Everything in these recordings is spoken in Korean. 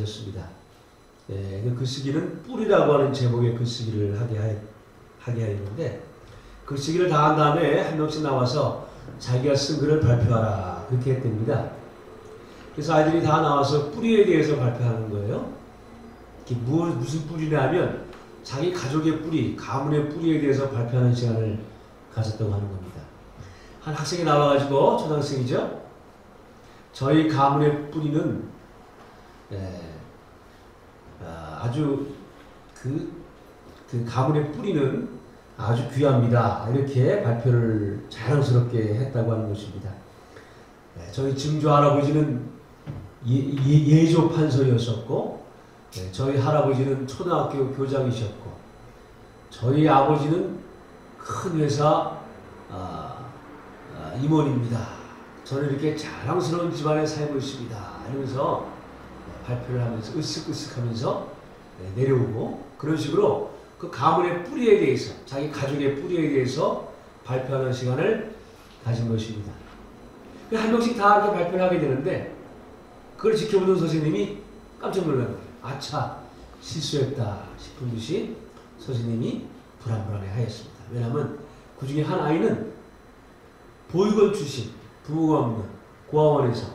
가졌습니다. 예, 글쓰기는 뿌리라고 하는 제목의 글쓰기를 하게 하였는데, 글쓰기를 다 한 다음에 한 명씩 나와서 자기가 쓴 글을 발표하라, 그렇게 했답니다. 그래서 아이들이 다 나와서 뿌리에 대해서 발표하는 거예요. 이게 무슨 뿌리냐면 자기 가족의 뿌리, 가문의 뿌리에 대해서 발표하는 시간을 가졌다고 하는 겁니다. 한 학생이 나와가지고, 초등학생이죠. 저희 가문의 뿌리는 아주 그 가문의 뿌리는 아주 귀합니다, 이렇게 발표를 자랑스럽게 했다고 하는 것입니다. 저희 증조 할아버지는 예조 판서였었고, 저희 할아버지는 초등학교 교장이셨고, 저희 아버지는 큰 회사 임원입니다. 저는 이렇게 자랑스러운 집안에 살고 있습니다, 이러면서 발표를 하면서 으쓱으쓱 하면서 내려오고, 그런 식으로 그 가문의 뿌리에 대해서, 자기 가족의 뿌리에 대해서 발표하는 시간을 가진 것입니다. 한 명씩 다 이렇게 발표를 하게 되는데, 그걸 지켜보던 선생님이 깜짝 놀란 거예요. 아차, 실수했다 싶은 듯이 선생님이 불안불안해 하였습니다. 왜냐하면 그 중에 한 아이는 보육원 출신, 부모가 없는 고아원에서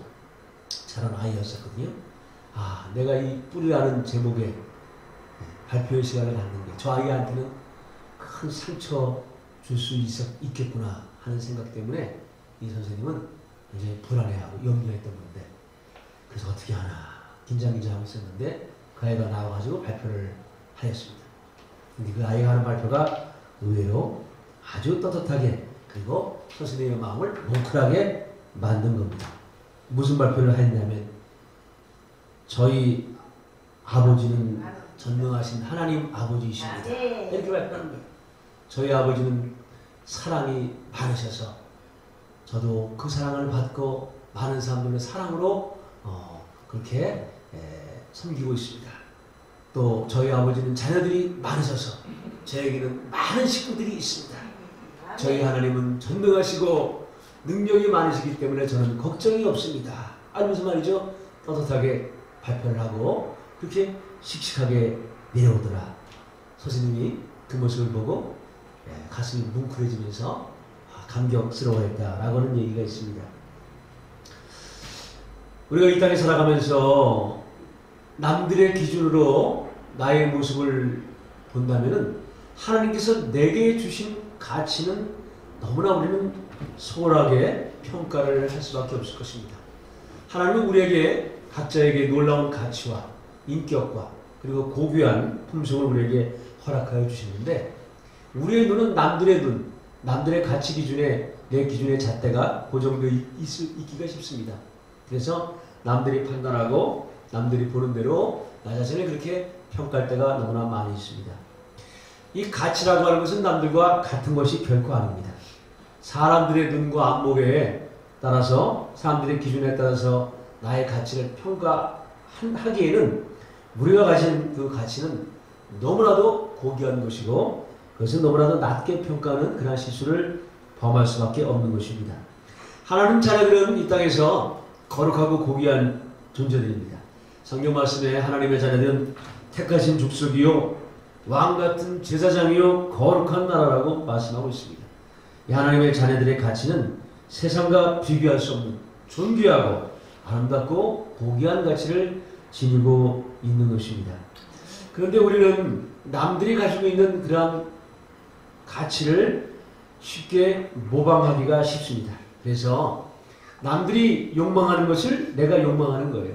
자란 아이였었거든요. 아, 내가 이 뿌리라는 제목의 발표의 시간을 갖는 게 저 아이한테는 큰 상처 줄 수 있겠구나 하는 생각 때문에 이 선생님은 이제 불안해하고 염려했던 건데, 그래서 어떻게 하나 긴장하고 있었는데 그 아이가 나와가지고 발표를 하였습니다. 근데 그 아이가 하는 발표가 의외로 아주 떳떳하게, 그리고 선생님의 마음을 뭉클하게 만든 겁니다. 무슨 발표를 했냐면, 저희 아버지는 전능하신 하나님 아버지이십니다, 이렇게 발표하는 거예요. 저희 아버지는 사랑이 많으셔서 저도 그 사랑을 받고 많은 사람들의 사랑으로 그렇게 섬기고 있습니다. 또 저희 아버지는 자녀들이 많으셔서 저에게는 많은 식구들이 있습니다. 저희 하나님은 전능하시고 능력이 많으시기 때문에 저는 걱정이 없습니다, 하면서 말이죠, 떳떳하게 발표를 하고 그렇게 씩씩하게 내려오더라. 선생님이 그 모습을 보고 가슴이 뭉클해지면서 감격스러워했다라고 하는 얘기가 있습니다. 우리가 이 땅에 살아가면서 남들의 기준으로 나의 모습을 본다면은 하나님께서 내게 주신 가치는 너무나 우리는 소홀하게 평가를 할 수밖에 없을 것입니다. 하나님은 우리에게 각자에게 놀라운 가치와 인격과 그리고 고귀한 품성을 우리에게 허락하여 주시는데, 우리의 눈은 남들의 눈, 남들의 가치 기준에 내 기준의 잣대가 고정되어 있기가 쉽습니다. 그래서 남들이 판단하고 남들이 보는 대로 나 자신을 그렇게 평가할 때가 너무나 많이 있습니다. 이 가치라고 하는 것은 남들과 같은 것이 결코 아닙니다. 사람들의 눈과 안목에 따라서, 사람들의 기준에 따라서 나의 가치를 평가하기에는 우리가 가진 그 가치는 너무나도 고귀한 것이고, 그것은 너무나도 낮게 평가하는 그런 실수를 범할 수밖에 없는 것입니다. 하나님 자녀들은 이 땅에서 거룩하고 고귀한 존재들입니다. 성경 말씀에 하나님의 자녀들은 택하신 족속이요 왕같은 제사장이요 거룩한 나라라고 말씀하고 있습니다. 이 하나님의 자녀들의 가치는 세상과 비교할 수 없는 존귀하고 아름답고 고귀한 가치를 지니고 있는 것입니다. 그런데 우리는 남들이 가지고 있는 그러한 가치를 쉽게 모방하기가 쉽습니다. 그래서 남들이 욕망하는 것을 내가 욕망하는 거예요.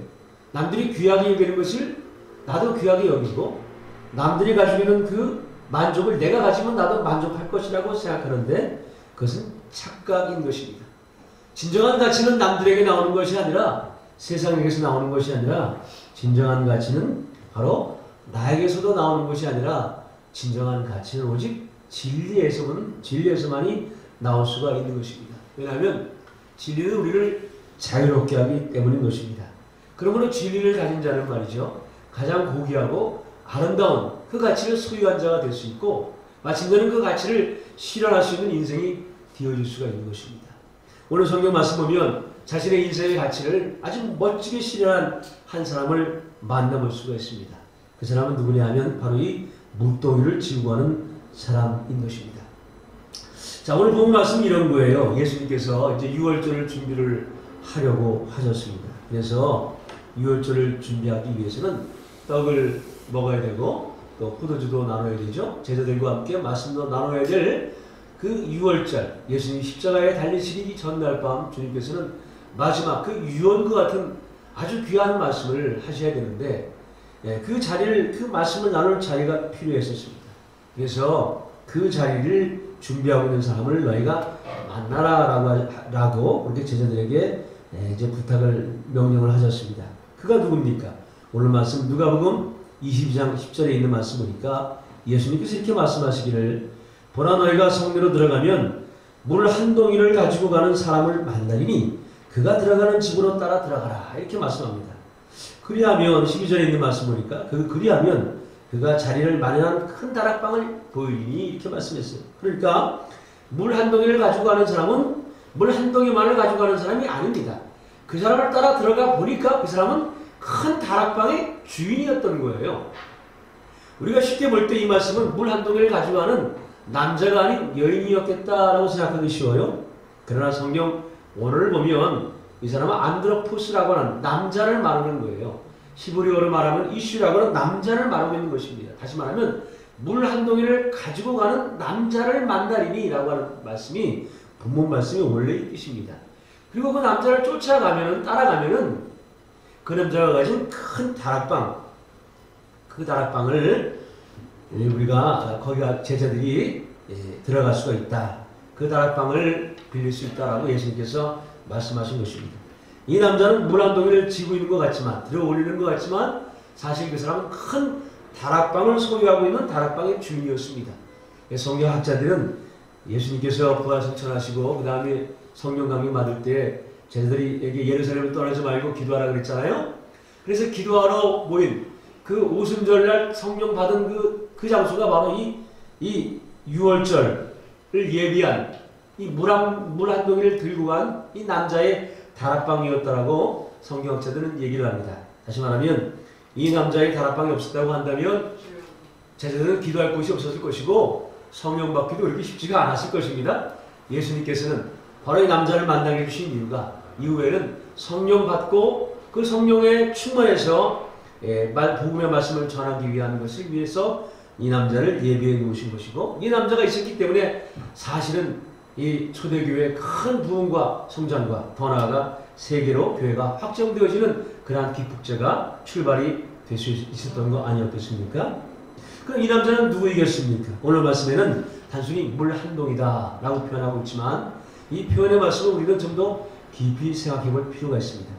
남들이 귀하게 여기는 것을 나도 귀하게 여기고, 남들이 가지고 있는 그 만족을 내가 가지면 나도 만족할 것이라고 생각하는데, 그것은 착각인 것입니다. 진정한 가치는 남들에게 나오는 것이 아니라, 세상에게서 나오는 것이 아니라, 진정한 가치는 바로 나에게서도 나오는 것이 아니라, 진정한 가치는 오직 진리에서만이 나올 수가 있는 것입니다. 왜냐하면 진리는 우리를 자유롭게 하기 때문인 것입니다. 그러므로 진리를 가진 자는 말이죠, 가장 고귀하고 아름다운 그 가치를 소유한 자가 될 수 있고, 마침내는 그 가치를 실현할 수 있는 인생이 되어질 수가 있는 것입니다. 오늘 성경 말씀 보면 자신의 인생의 가치를 아주 멋지게 실현한 한 사람을 만나볼 수가 있습니다. 그 사람은 누구냐 하면 바로 이 물동이를 지고 가는 사람인 것입니다. 자, 오늘 본 말씀은 이런 거예요. 예수님께서 이제 유월절을 준비를 하려고 하셨습니다. 그래서 유월절을 준비하기 위해서는 떡을 먹어야 되고 또 포도주도 나눠야 되죠. 제자들과 함께 말씀도 나눠야 될 그 유월절, 예수님 십자가에 달리시기 전날 밤 주님께서는 마지막 그 유언과 같은 아주 귀한 말씀을 하셔야 되는데 그 자리를, 그 말씀을 나눌 자리가 필요했었습니다. 그래서 그 자리를 준비하고 있는 사람을 너희가 만나라라고 그렇게 제자들에게 이제 부탁을, 명령을 하셨습니다. 그가 누굽니까? 오늘 말씀 누가복음 22장 10절에 있는 말씀 보니까 예수님께서 이렇게 말씀하시기를 보라 너희가 성내로 들어가면 물 한 동이를 가지고 가는 사람을 만나리니 그가 들어가는 집으로 따라 들어가라 이렇게 말씀합니다. 그리하면 12절에 있는 말씀 보니까 그리하면 그가 자리를 마련한 큰 다락방을 보이니 이렇게 말씀했어요. 그러니까 물 한 동이를 가지고 가는 사람은 물 한 동이만을 가지고 가는 사람이 아닙니다. 그 사람을 따라 들어가 보니까 그 사람은 큰 다락방의 주인이었던 거예요. 우리가 쉽게 볼 때 이 말씀은 물 한 동이를 가지고 가는 남자가 아닌 여인이었겠다라고 생각하기 쉬워요. 그러나 성경 원어를 보면 이 사람은 안드로포스라고 하는 남자를 말하는 거예요. 히브리어로 말하면 이슈라고 하는 남자를 말하고 있는 것입니다. 다시 말하면 물 한 동이를 가지고 가는 남자를 만나리니 라고 하는 말씀이 본문 말씀이 원래 이 뜻입니다. 그리고 그 남자를 따라가면은 그 남자가 가진 큰 다락방, 그 다락방을 우리가 거기가 제자들이 들어갈 수가 있다. 그 다락방을 빌릴 수 있다라고 예수님께서 말씀하신 것입니다. 이 남자는 물 한 동이를 지고 있는 것 같지만, 들어 올리는 것 같지만 사실 그 사람은 큰 다락방을 소유하고 있는 다락방의 주인이었습니다. 성경학자들은 예수님께서 부활승천하시고 그 다음에 성령 강림 받을 때 제자들이 예루살렘을 떠나지 말고 기도하라 그랬잖아요. 그래서 기도하러 모인 그 오순절날 성령 받은 그 장소가 바로 이 유월절을 예비한 이 물 한 동이를 들고 간 이 남자의 다락방이었다라고 성경학자들은 얘기를 합니다. 다시 말하면 이 남자의 다락방이 없었다고 한다면 제자들은 기도할 곳이 없었을 것이고 성령 받기도 그렇게 쉽지가 않았을 것입니다. 예수님께서는 바로 이 남자를 만나게 해주신 이유가 이후에는 성령 받고 그 성령에 충만해서 복음의 말씀을 전하기 위한 것을 위해서 이 남자를 예비해 놓으신 것이고 이 남자가 있었기 때문에 사실은 이 초대교회의 큰 부흥과 성장과 더 나아가 세계로 교회가 확정되어지는 그러한 기폭제가 출발이 될 수 있었던 거 아니었겠습니까? 그럼 이 남자는 누구이겠습니까? 오늘 말씀에는 단순히 물 한 동이다 라고 표현하고 있지만 이 표현의 말씀을 우리는 좀 더 깊이 생각해 볼 필요가 있습니다.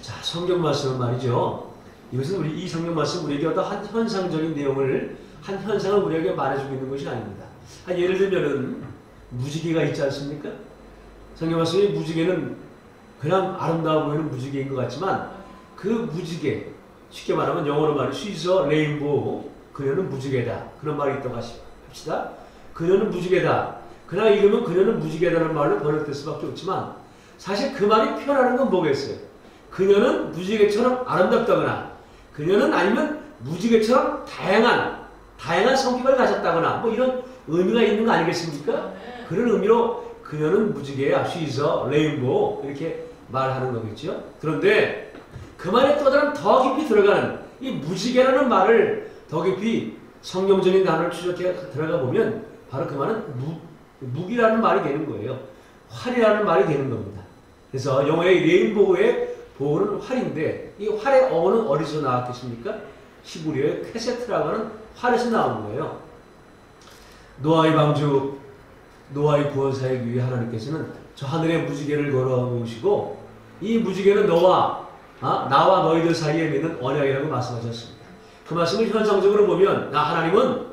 자, 성경 말씀은 말이죠. 이것은 이 성경 말씀 우리에게 어떤 한 현상적인 내용을, 한 현상을 우리에게 말해주고 있는 것이 아닙니다. 예를 들면은 무지개가 있지 않습니까? 성경 말씀의 무지개는 그냥 아름다워 보이는 무지개인 것 같지만 그 무지개, 쉽게 말하면 영어로 말하면 She's a rainbow, 그녀는 무지개다. 그런 말이 있다고 합시다. 그녀는 무지개다. 그냥 읽으면 그녀는 무지개다라는 말로 번역될 수밖에 없지만 사실 그 말이 표현하는 건 뭐겠어요? 그녀는 무지개처럼 아름답다거나 그녀는 아니면 무지개처럼 다양한 성격을 가졌다거나 뭐 이런 의미가 있는 거 아니겠습니까? 그런 의미로 그녀는 무지개야, she's a rainbow 이렇게 말하는 거겠죠. 그런데 그 말에 또 다른 더 깊이 들어가는 이 무지개라는 말을 더 깊이 성경적인 단어를 추적해 들어가 보면 바로 그 말은 무기라는 말이 되는 거예요. 활이라는 말이 되는 겁니다. 그래서 영어의 레인보우의 보호는 활인데 이 활의 어원은 어디서 나왔겠습니까? 히브리어의 퀘세트라고 하는 활에서 나온 거예요. 노아의 방주, 노아의 구원사역 위에 하나님께서는 저 하늘에 무지개를 걸어 놓으시고 이 무지개는 나와 너희들 사이에 맺는 언약이라고 말씀하셨습니다. 그 말씀을 현상적으로 보면 하나님은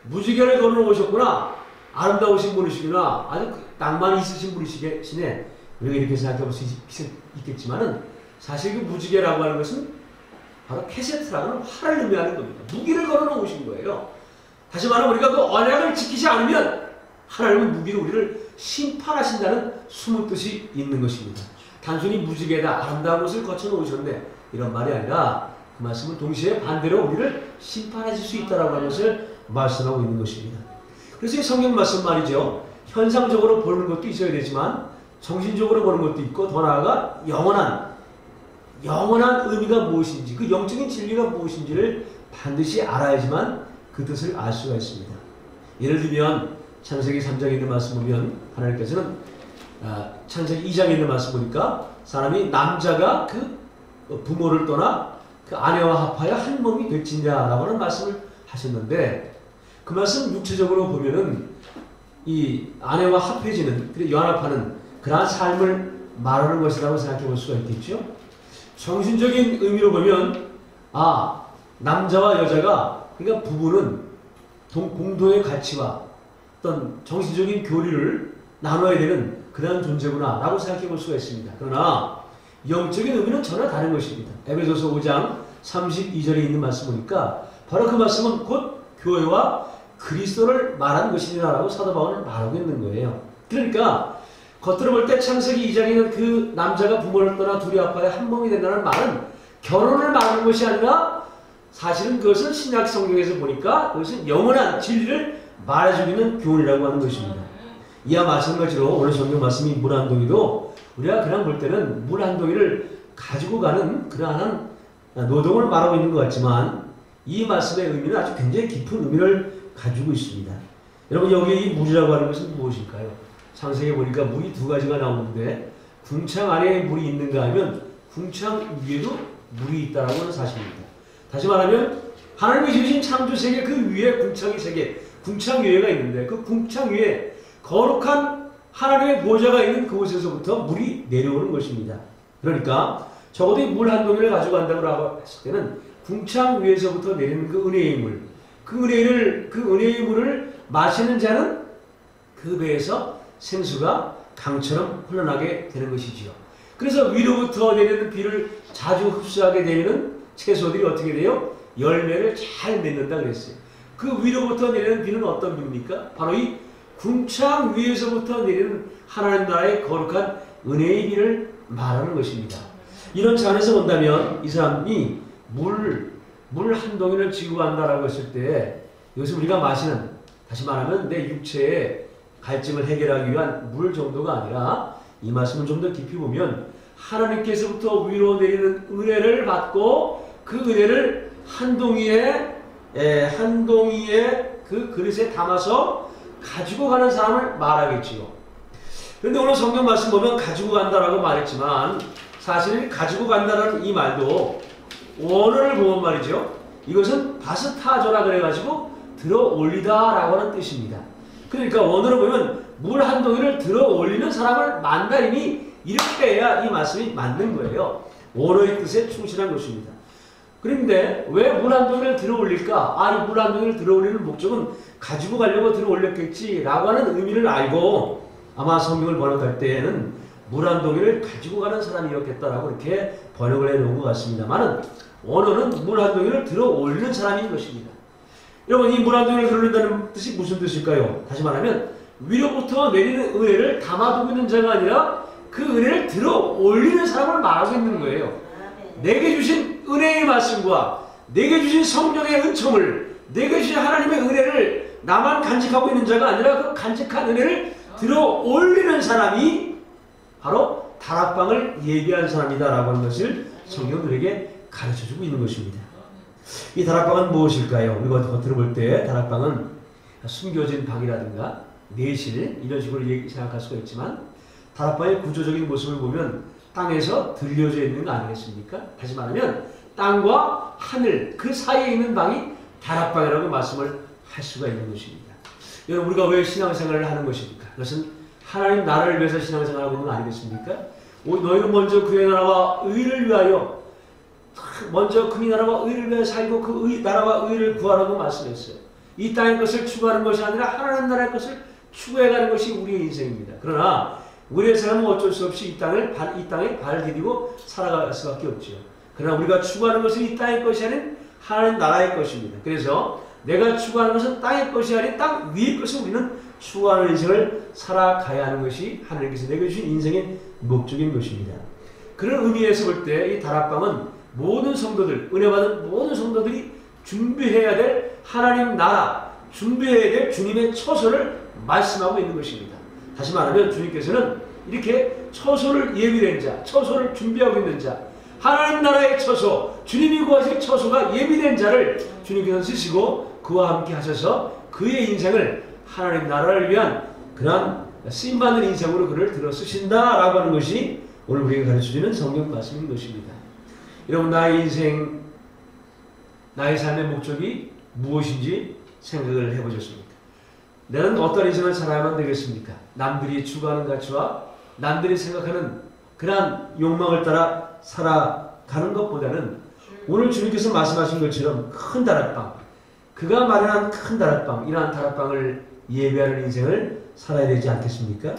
무지개를 걸어 놓으셨구나, 아름다우신 분이시구나, 아주 낭만이 있으신 분이시네, 우리가 이렇게 생각해 볼 수 있겠지만은 사실 그 무지개라고 하는 것은 바로 캐세트라고 하는 활을 의미하는 겁니다. 무기를 걸어 놓으신 거예요. 다시 말하면 우리가 그 언약을 지키지 않으면 하나님은 무기로 우리를 심판하신다는 숨은 뜻이 있는 것입니다. 단순히 무지개다, 아름다운 것을 거쳐 놓으셨네, 이런 말이 아니라 그 말씀은 동시에 반대로 우리를 심판하실 수 있다라고 하는 것을 말씀하고 있는 것입니다. 그래서 이 성경 말씀 말이죠. 현상적으로 보는 것도 있어야 되지만 정신적으로 보는 것도 있고 더 나아가 영원한 의미가 무엇인지 그 영적인 진리가 무엇인지를 반드시 알아야지만 그 뜻을 알 수가 있습니다. 예를 들면 창세기 3장에 있는 말씀 보면 하나님께서는 창세기 2장에 있는 말씀 보니까 사람이 남자가 그 부모를 떠나 그 아내와 합하여 한 몸이 될지니라라고 하는 말씀을 하셨는데 그 말씀 육체적으로 보면은 이 아내와 합해지는 연합하는 그러한 삶을 말하는 것이라고 생각해 볼 수가 있겠죠. 정신적인 의미로 보면 남자와 여자가 그러니까 부부는 공동의 가치와 어떤 정신적인 교류를 나눠야 되는 그런 존재구나 라고 생각해 볼 수가 있습니다. 그러나 영적인 의미는 전혀 다른 것입니다. 에베소서 5장 32절에 있는 말씀 보니까 바로 그 말씀은 곧 교회와 그리스도를 말한 것이니라라고 사도 바울은 말하고 있는 거예요. 그러니까 겉으로 볼 때 창세기 2장에는 그 남자가 부모를 떠나 둘이 합하여 한 몸이 된다는 말은 결혼을 말하는 것이 아니라 사실은 그것은 신약 성경에서 보니까 그것은 영원한 진리를 말해주고 있는 교훈이라고 하는 것입니다. 이와 마찬가지로 오늘 성경 말씀이 물 한 동이도 우리가 그냥 볼 때는 물 한 동이를 가지고 가는 그러한 노동을 말하고 있는 것 같지만 이 말씀의 의미는 아주 굉장히 깊은 의미를 가지고 있습니다. 여러분 여기 이 물이라고 하는 것은 무엇일까요? 창세기에 보니까 물이 두 가지가 나오는데 궁창 안에 물이 있는가 하면 궁창 위에도 물이 있다라고 하는 사실입니다. 다시 말하면 하나님이 지으신 창조세계 그 위에 궁창이 세 개, 궁창 위에가 있는데 그 궁창 위에 거룩한 하나님의 보좌가 있는 그곳에서부터 물이 내려오는 것입니다. 그러니까 적어도 물 한 동이를 가져간다고 했을 때는 궁창 위에서부터 내리는 그 은혜의 물, 그 은혜의 물을 마시는 자는 그 배에서 생수가 강처럼 흘러나게 되는 것이지요. 그래서 위로부터 내리는 비를 자주 흡수하게 되는 채소들이 어떻게 돼요? 열매를 잘 맺는다 그랬어요. 그 위로부터 내리는 비는 어떤 비입니까? 바로 이 궁창 위에서부터 내리는 하나님 나라의 거룩한 은혜의 비를 말하는 것입니다. 이런 차원에서 본다면 이 사람이 물 한 동이를 지고 간다라고 했을 때 이것은 우리가 마시는, 다시 말하면 내 육체의 갈증을 해결하기 위한 물 정도가 아니라 이 말씀을 좀 더 깊이 보면 하나님께서부터 위로 내리는 은혜를 받고 그 은혜를 한 동이의 그 그릇에 담아서 가지고 가는 사람을 말하겠지요. 그런데 오늘 성경 말씀 보면 가지고 간다라고 말했지만 사실 가지고 간다는 이 말도 원어를 보면 말이죠. 이것은 바스타조라 그래가지고 들어 올리다라고 하는 뜻입니다. 그러니까 원어로 보면 물 한 동이를 들어 올리는 사람을 만다리니 이렇게 해야 이 말씀이 맞는 거예요. 원어의 뜻에 충실한 것입니다. 그런데 왜 물 한 동이를 들어 올릴까? 이 물 한 동이를 들어 올리는 목적은 가지고 가려고 들어 올렸겠지라고 하는 의미를 알고 아마 성경을 번역할 때에는 물 한 동이를 가지고 가는 사람이었겠다라고 이렇게 번역을 해놓은 것 같습니다만은 원어는 물 한 동이를 들어 올리는 사람인 것입니다. 여러분 이 물 한 동이를 들어 올린다는 뜻이 무슨 뜻일까요? 다시 말하면 위로부터 내리는 은혜를 담아두고 있는 자가 아니라 그 은혜를 들어 올리는 사람을 말하고 있는 거예요. 내게 주신 은혜의 말씀과 내게 주신 성령의 은총을, 내게 주신 하나님의 은혜를 나만 간직하고 있는 자가 아니라 그 간직한 은혜를 들어 올리는 사람이 바로 다락방을 예비한 사람이다라고 하는 것을 성경은 우리에게 가르쳐주고 있는 것입니다. 이 다락방은 무엇일까요? 우리가 겉으로 볼 때 다락방은 숨겨진 방이라든가 내실 이런 식으로 생각할 수가 있지만 다락방의 구조적인 모습을 보면 땅에서 들려져 있는 거 아니겠습니까? 다시 말하면 땅과 하늘 그 사이에 있는 방이 다락방이라고 말씀을 할 수가 있는 것입니다. 여러분 우리가 왜 신앙생활을 하는 것입니까? 그것은 하나님 나라를 위해서 신앙생활하고 있는 거 아니겠습니까? 너희는 먼저 그의 나라와 의를 위하여 먼저 그의 나라와 의를 위하여 살고 그 나라와 의를 구하라고 말씀했어요. 이 땅의 것을 추구하는 것이 아니라 하나님 나라의 것을 추구해가는 것이 우리의 인생입니다. 그러나 우리의 삶은 어쩔 수 없이 이 땅에 발을 디디고 살아갈 수밖에 없죠. 그러나 우리가 추구하는 것은 이 땅의 것이 아닌 하나님 나라의 것입니다. 그래서 내가 추구하는 것은 땅의 것이 아닌 땅 위의 것을 우리는 추구하는 인생을 살아가야 하는 것이 하나님께서 내게 주신 인생의 목적인 것입니다. 그런 의미에서 볼 때 이 다락방은 모든 성도들, 은혜 받은 모든 성도들이 준비해야 될 하나님 나라, 준비해야 될 주님의 처소를 말씀하고 있는 것입니다. 다시 말하면 주님께서는 이렇게 처소를 예비된 자, 처소를 준비하고 있는 자, 하나님 나라의 처소, 주님이 구하실 처소가 예비된 자를 주님께서 쓰시고 그와 함께 하셔서 그의 인생을 하나님 나라를 위한 그러한 쓰임받는 인생으로 그를 들어 쓰신다라고 하는 것이 오늘 우리에게 가르쳐주는 성경 말씀인 것입니다. 여러분, 나의 인생, 나의 삶의 목적이 무엇인지 생각을 해보셨습니까? 나는 어떤 인생을 살아야만 되겠습니까? 남들이 추구하는 가치와 남들이 생각하는 그러한 욕망을 따라 살아가는 것보다는 오늘 주님께서 말씀하신 것처럼 큰 다락방, 그가 마련한 큰 다락방, 이러한 다락방을 예배하는 인생을 살아야 되지 않겠습니까?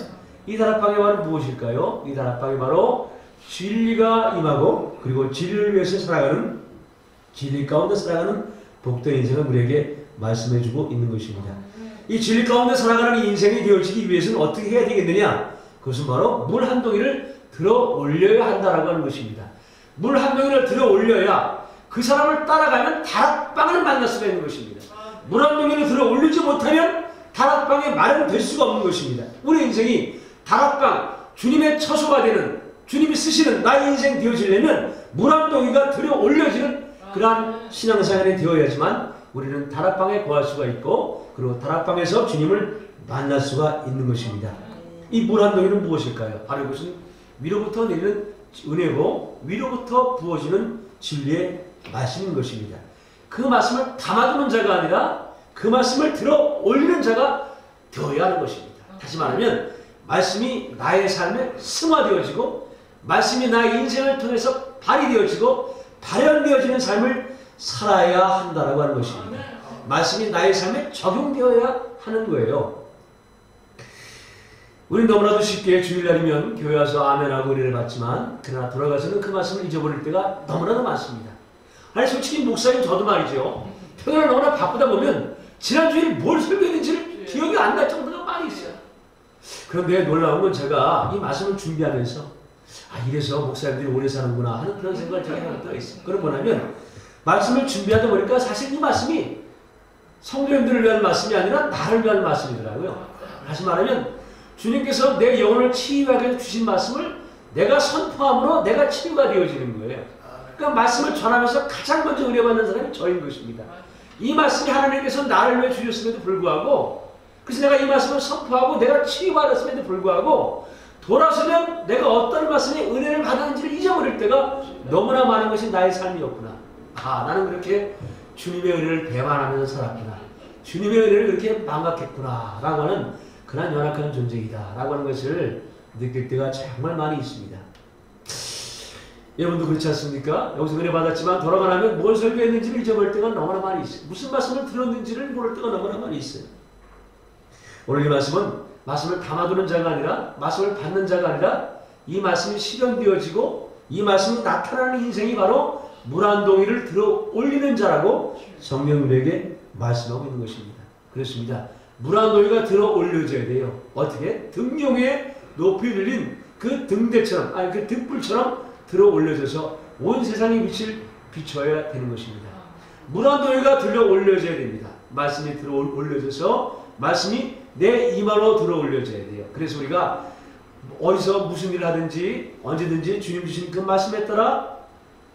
이 다락방의 말은 무엇일까요? 이 다락방이 바로 진리가 임하고 그리고 진리를 위해서 살아가는, 진리 가운데 살아가는 복된 인생을 우리에게 말씀해주고 있는 것입니다. 이 진리 가운데 살아가는 인생이 되어지기 위해서는 어떻게 해야 되겠느냐? 그것은 바로 물 한 동이를 들어 올려야 한다라고 하는 것입니다. 물 한 동이를 들어 올려야 그 사람을 따라가면 다락방을 만날 수가 있는 것입니다. 물 한 동이를 들어 올리지 못하면 다락방에 마련될 수가 없는 것입니다. 우리 인생이 다락방, 주님의 처소가 되는, 주님이 쓰시는 나의 인생 되어지려면 물 한 동이가 들어 올려지는 그러한 신앙생활이 되어야지만 우리는 다락방에 거할 수가 있고 그리고 다락방에서 주님을 만날 수가 있는 것입니다. 이 물 한 동이는 무엇일까요? 바로 이것은 위로부터 내리는 은혜고 위로부터 부어지는 진리의 말씀인 것입니다. 그 말씀을 담아두는 자가 아니라 그 말씀을 들어 올리는 자가 되어야 하는 것입니다. 다시 말하면 말씀이 나의 삶에 승화되어지고 말씀이 나의 인생을 통해서 발휘되어지고 발현되어지는 삶을 살아야 한다라고 하는 것입니다. 말씀이 나의 삶에 적용되어야 하는 거예요. 우리는 너무나도 쉽게 주일날이면 교회 와서 아멘하고 은혜를 받지만 그러나 돌아가서는 그 말씀을 잊어버릴 때가 너무나도 많습니다. 아니 솔직히 목사님 저도 말이죠. 평일날 너무나 바쁘다 보면 지난주에 뭘 설교했는지를 기억이 안 날 정도가 많이 있어요. 그런데 놀라운 건 제가 이 말씀을 준비하면서 이래서 목사님들이 오래 사는구나 하는 그런 생각을 제가 해볼 때가 있어요. 그런 뭐냐면 말씀을 준비하다 보니까 사실 이 말씀이 성도님들을 위한 말씀이 아니라 나를 위한 말씀이더라고요. 다시 말하면 주님께서 내 영혼을 치유하게 주신 말씀을 내가 선포함으로 내가 치유가 되어지는 거예요. 그러니까 말씀을 전하면서 가장 먼저 의뢰받는 사람이 저인 것입니다. 이 말씀이 하나님께서 나를 위해 주셨음에도 불구하고 그래서 내가 이 말씀을 선포하고 내가 치유받았음에도 불구하고 돌아서면 내가 어떤 말씀에 은혜를 받았는지를 잊어버릴 때가 너무나 많은 것이 나의 삶이었구나. 나는 그렇게 주님의 은혜를 배반하면서 살았구나. 주님의 은혜를 그렇게 망각했구나 라고 하는 그런 연약한 존재이다 라고 하는 것을 느낄 때가 정말 많이 있습니다. 여러분도 그렇지 않습니까? 여기서 은혜 받았지만 돌아가면 뭘 설교했는지를 잊어버릴 때가 너무나 많이 있어요. 무슨 말씀을 들었는지를 모를 때가 너무나 많이 있어요. 오늘 이 말씀은 말씀을 담아두는 자가 아니라 말씀을 받는 자가 아니라 이 말씀이 실현되어지고 이 말씀이 나타나는 인생이 바로 물 한 동이를 들어 올리는 자라고 성경 우리에게 말씀하고 있는 것입니다. 그렇습니다. 물 한 동이가 들어 올려져야 돼요. 어떻게? 등용에 높이 들린 그 등대처럼, 그 등불처럼 들어 올려져서 온 세상의 빛을 비춰야 되는 것입니다. 물 한 동이가 들어 올려져야 됩니다. 말씀이 들어 올려져서 말씀이 내 입안으로 들어 올려져야 돼요. 그래서 우리가 어디서 무슨 일을 하든지 언제든지 주님 주신 그 말씀에 따라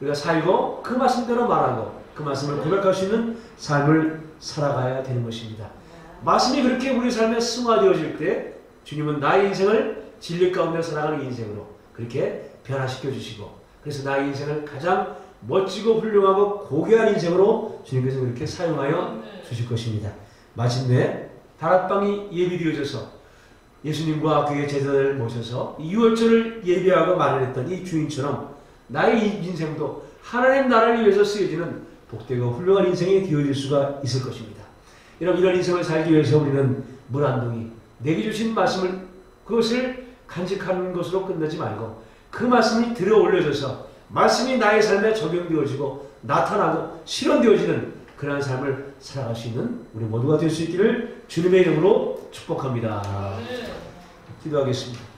우리가 살고 그 말씀대로 말하고 그 말씀을 고백할 수 있는 삶을 살아가야 되는 것입니다. 말씀이 그렇게 우리 삶에 승화되어질 때 주님은 나의 인생을 진리 가운데 살아가는 인생으로 그렇게 변화시켜 주시고 그래서 나의 인생을 가장 멋지고 훌륭하고 고귀한 인생으로 주님께서 그렇게 사용하여 주실 것입니다. 마침내 다락방이 예비되어져서 예수님과 그의 제자들을 모셔서 유월절을 예배하고 마련했던 이 주인처럼 나의 인생도 하나님 나라를 위해서 쓰여지는 복되고 훌륭한 인생이 되어질 수가 있을 것입니다. 여러분, 이런 인생을 살기 위해서 우리는 물 한 동이 내게 주신 말씀을 그것을 간직하는 것으로 끝나지 말고 그 말씀이 들어 올려져서 말씀이 나의 삶에 적용되어지고 나타나고 실현되어지는 그러한 삶을 살아갈 수 있는 우리 모두가 될 수 있기를 주님의 이름으로 축복합니다. 기도하겠습니다.